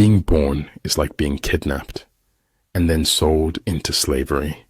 Being born is like being kidnapped and then sold into slavery.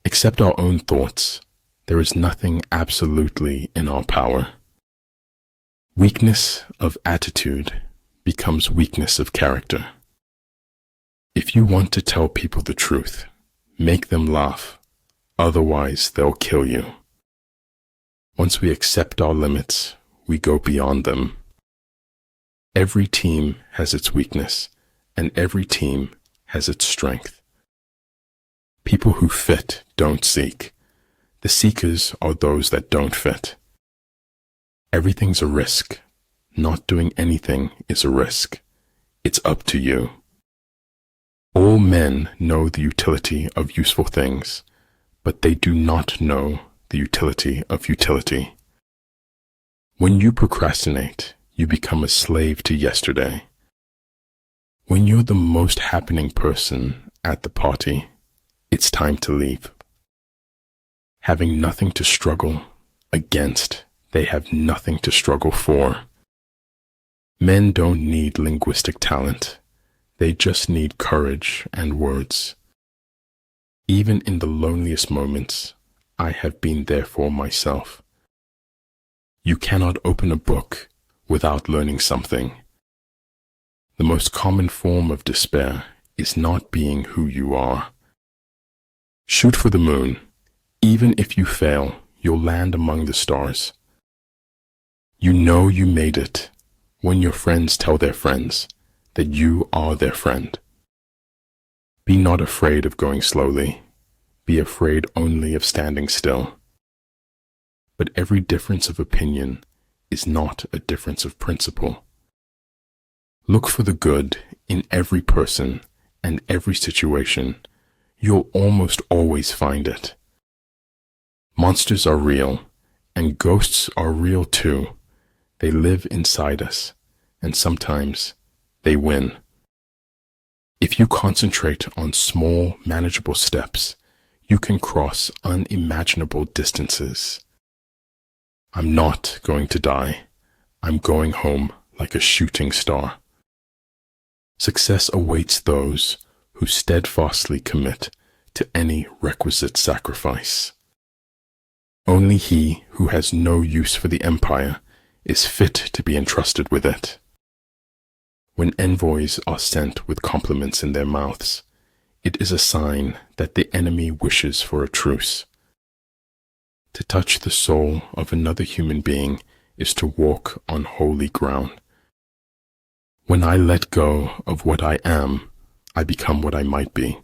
Except our own thoughts, there is nothing absolutely in our power. Weakness of attitude becomes weakness of character. If you want to tell people the truth, make them laugh, otherwise they'll kill you. Once we accept our limits, we go beyond them. Every team has its weakness, and every team has its strength. People who fit don't seek. The seekers are those that don't fit. Everything's a risk. Not doing anything is a risk. It's up to you. All men know the utility of useful things, but they do not know the utility of utility. When you procrastinate, you become a slave to yesterday. When you're the most happening person at the party, it's time to leave. Having nothing to struggle against, they have nothing to struggle for. Men don't need linguistic talent. They just need courage and words. Even in the loneliest moments, I have been there for myself. You cannot open a book without learning something. The most common form of despair is not being who you are. Shoot for the moon. Even if you fail, you'll land among the stars. You know you made it when your friends tell their friends that you are their friend. Be not afraid of going slowly. Be afraid only of standing still. But every difference of opinion is not a difference of principle. Look for the good in every person and every situation. You'll almost always find it. Monsters are real, and ghosts are real too. They live inside us, and sometimes they win. If you concentrate on small, manageable steps, you can cross unimaginable distances. I'm not going to die. I'm going home like a shooting star. Success awaits those who steadfastly commit to any requisite sacrifice. Only he who has no use for the empire is fit to be entrusted with it. When envoys are sent with compliments in their mouths, it is a sign that the enemy wishes for a truce. To touch the soul of another human being is to walk on holy ground. When I let go of what I am, I become what I might be.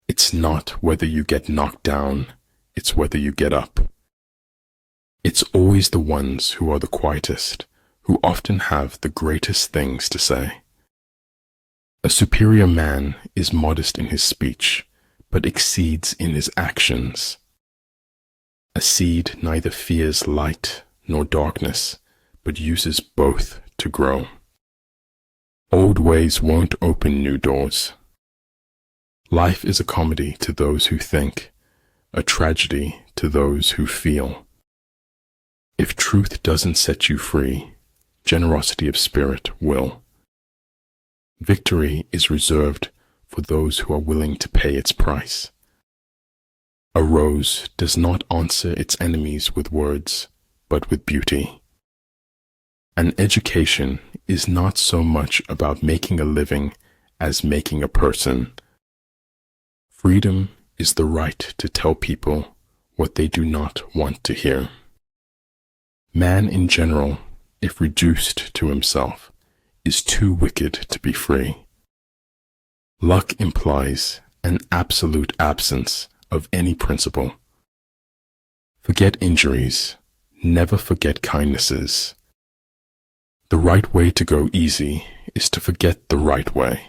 It's not whether you get knocked down, it's whether you get up. It's always the ones who are the quietest, who often have the greatest things to say. A superior man is modest in his speech, but exceeds in his actions. A seed neither fears light nor darkness, but uses both to grow. Old ways won't open new doors. Life is a comedy to those who think, a tragedy to those who feel. If truth doesn't set you free, generosity of spirit will. Victory is reserved for those who are willing to pay its price. A rose does not answer its enemies with words, but with beauty. An education is not so much about making a living as making a person. Freedom is the right to tell people what they do not want to hear. Man in general, if reduced to himself, is too wicked to be free. Luck implies an absolute absence of any principle. Forget injuries, never forget kindnesses. The right way to go easy is to forget the right way.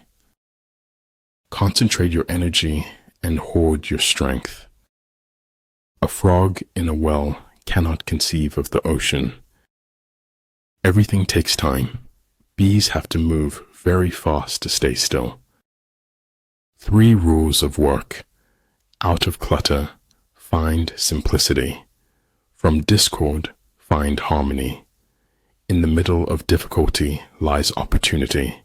Concentrate your energy and hoard your strength. A frog in a well cannot conceive of the ocean. Everything takes time. Bees have to move very fast to stay still. 3 rules of work. Out of clutter, find simplicity. From discord, find harmony. In the middle of difficulty lies opportunity.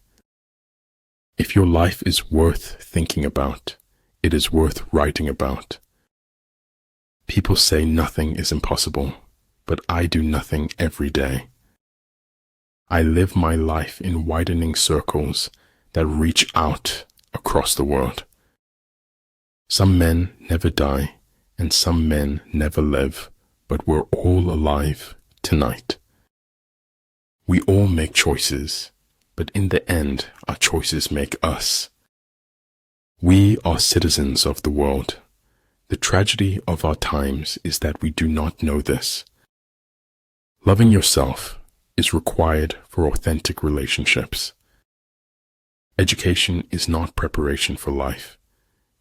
If your life is worth thinking about, it is worth writing about. People say nothing is impossible, but I do nothing every day. I live my life in widening circles that reach out across the world. Some men never die, and some men never live, but we're all alive tonight. We all make choices, but in the end, our choices make us. We are citizens of the world. The tragedy of our times is that we do not know this. Loving yourself is required for authentic relationships. Education is not preparation for life.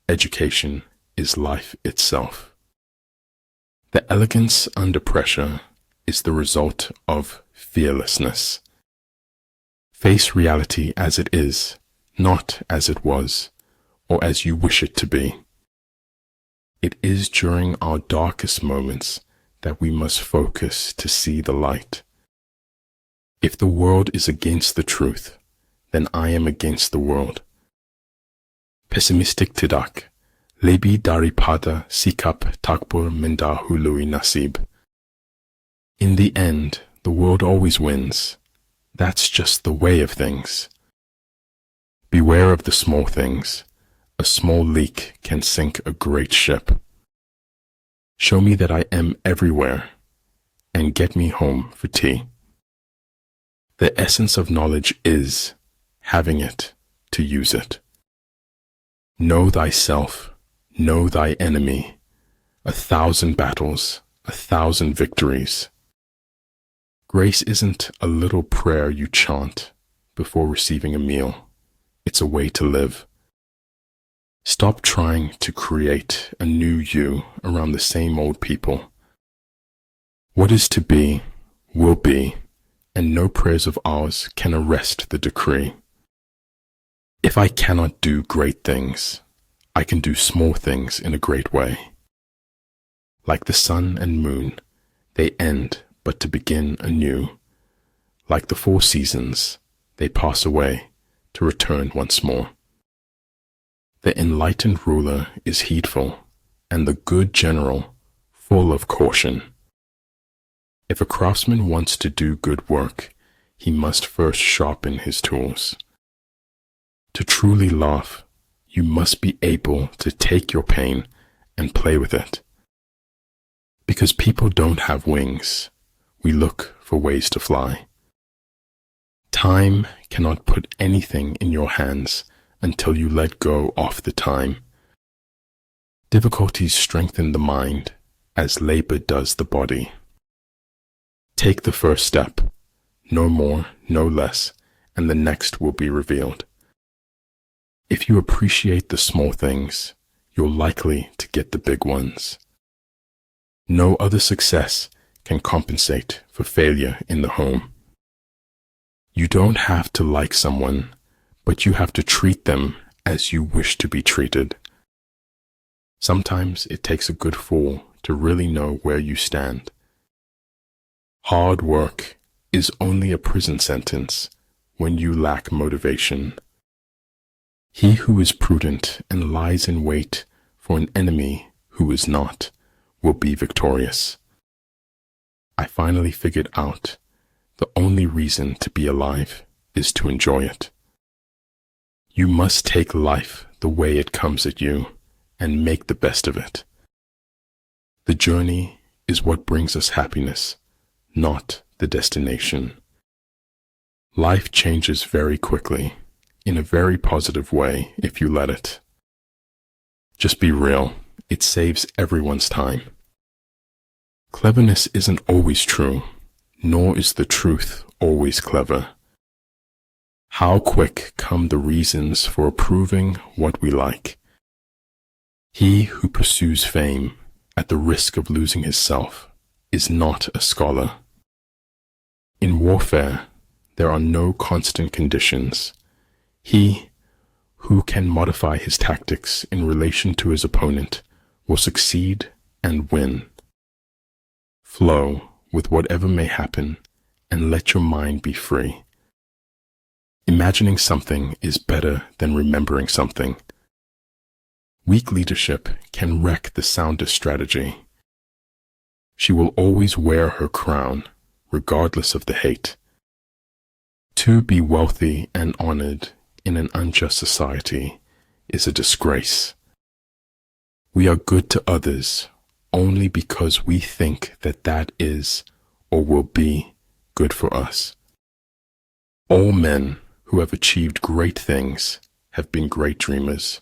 Education is life itself. The elegance under pressure is the result of fearlessness. Face reality as it is, not as it was, or as you wish it to be. It is during our darkest moments that we must focus to see the light. If the world is against the truth, then I am against the world. Pessimistic tidak, lebih daripada sikap takbur mendahului nasib. In the end, the world always wins. That's just the way of things. Beware of the small things. A small leak can sink a great ship. Show me that I am everywhere, and get me home for tea. The essence of knowledge is having it to use it. Know thyself, know thy enemy. 1,000 battles, 1,000 victories. Grace isn't a little prayer you chant before receiving a meal. It's a way to live. Stop trying to create a new you around the same old people. What is to be, will be, and no prayers of ours can arrest the decree. If I cannot do great things, I can do small things in a great way. Like the sun and moon, they end but to begin anew. Like the 4 seasons, they pass away to return once more. The enlightened ruler is heedful, and the good general full of caution. If a craftsman wants to do good work, he must first sharpen his tools. To truly laugh, you must be able to take your pain and play with it. Because people don't have wings, we look for ways to fly. Time cannot put anything in your hands until you let go of the time. Difficulties strengthen the mind as labor does the body. Take the first step, no more, no less, and the next will be revealed. If you appreciate the small things, you're likely to get the big ones. No other success can compensate for failure in the home. You don't have to like someone, but you have to treat them as you wish to be treated. Sometimes it takes a good fall to really know where you stand. Hard work is only a prison sentence when you lack motivation. He who is prudent and lies in wait for an enemy who is not will be victorious. I finally figured out the only reason to be alive is to enjoy it. You must take life the way it comes at you and make the best of it. The journey is what brings us happiness, not the destination. Life changes very quickly, in a very positive way if you let it. Just be real, it saves everyone's time. Cleverness isn't always true, nor is the truth always clever. How quick come the reasons for approving what we like. He who pursues fame at the risk of losing his self is not a scholar. In warfare, there are no constant conditions. He who can modify his tactics in relation to his opponent will succeed and win. Flow with whatever may happen and let your mind be free. Imagining something is better than remembering something. Weak leadership can wreck the soundest strategy. She will always wear her crown, regardless of the hate. To be wealthy and honored in an unjust society is a disgrace. We are good to others only because we think that that is or will be good for us. All men who have achieved great things have been great dreamers.